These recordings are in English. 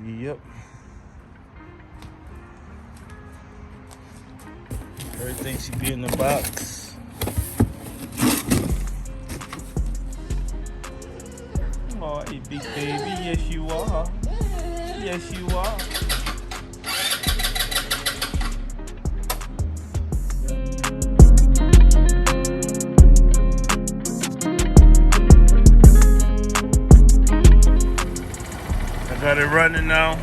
Yep. Everything should be in the box. Oh, hey, big baby. Yes, you are. Yes, you are. I got it running now.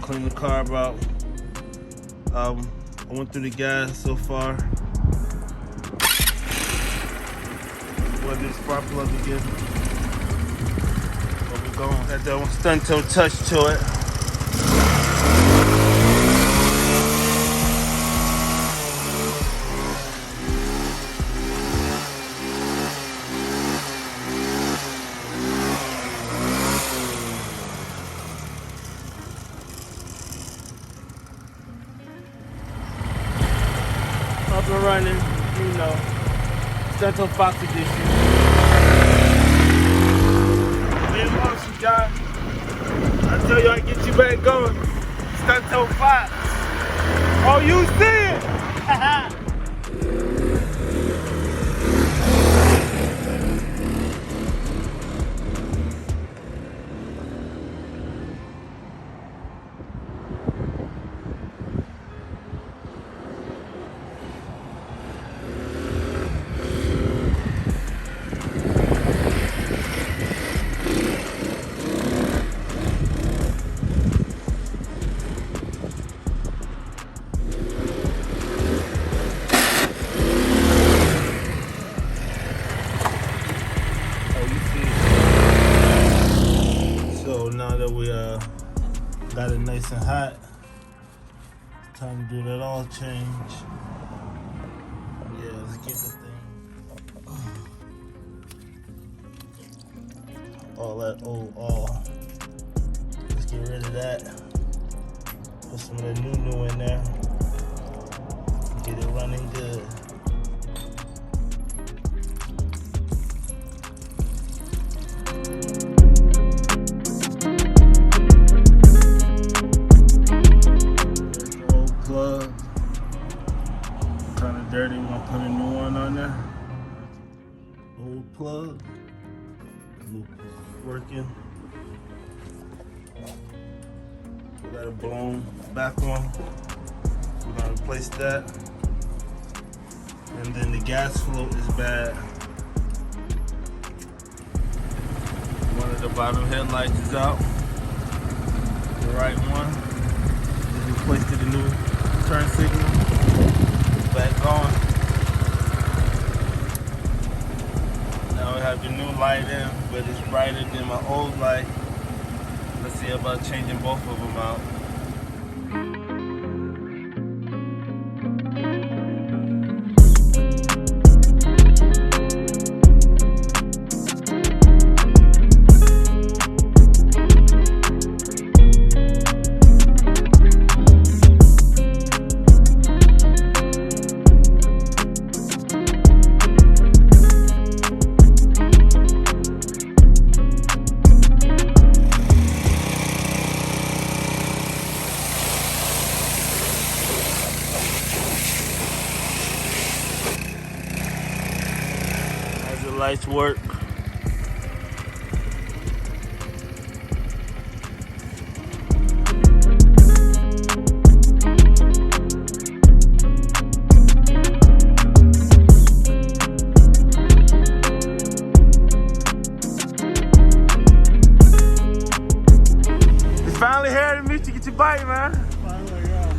Clean the carb out. I went through the gas so far. Plug this spark plug again. But we're going. Got that stun toe touch to it. Up and running, you know, Central Fox edition. Hey, motion, John. I tell you, I get you back going. Stunto Fox. Oh, you see it? So now that we got it nice and hot, it's time to do that oil change. Yeah, let's get the thing. All that old oil. Let's get rid of that. Put some of the new in there. Get it running good. Plug. Kind of dirty. We're gonna put a new one on there. Old plug. New plug working. We got a blown back one. We're gonna replace that. And then the gas float is bad. One of the bottom headlights is out. The right one. Just replaced it a new turn signal. It's back on. Now I have the new light in, but it's brighter than my old light. Let's see about changing both of them out. Lights work. It's finally here to meet you, get your bike, man. Finally, yeah.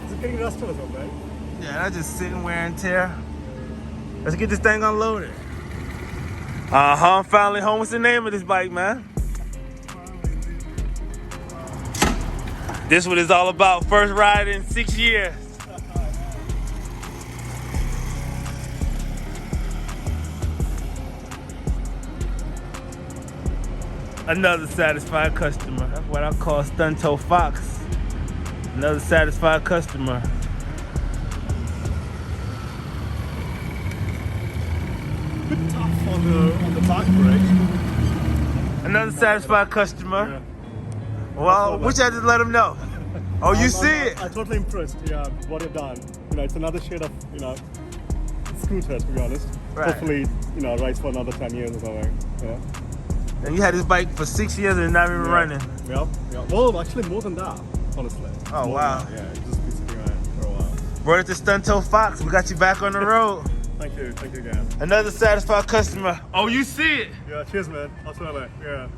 Is it getting rust or something, right? Yeah, that's just sitting wear and tear. Let's get this thing unloaded. I'm finally home. What's the name of this bike, man? This what it's all about. First ride in 6 years. Another satisfied customer. That's what I call Stunto Fox. Another satisfied customer. Bit tough on the back brake. Another satisfied customer. Yeah. Well, we should just let them know. Oh, you see it? I'm totally impressed. Yeah, what you've done. You know, it's another shade of scooter, to be honest. Right. Hopefully, rides for another 10 years or something. Yeah. And you had this bike for 6 years and not even running. Yep. Well, actually more than that, honestly. Oh, wow. Yeah, it's just been sitting around for a while. Brought it to Stunto Fox. We got you back on the road. Thank you again. Another satisfied customer. Oh, you see it? Yeah, cheers, man. I'll smell it. Yeah.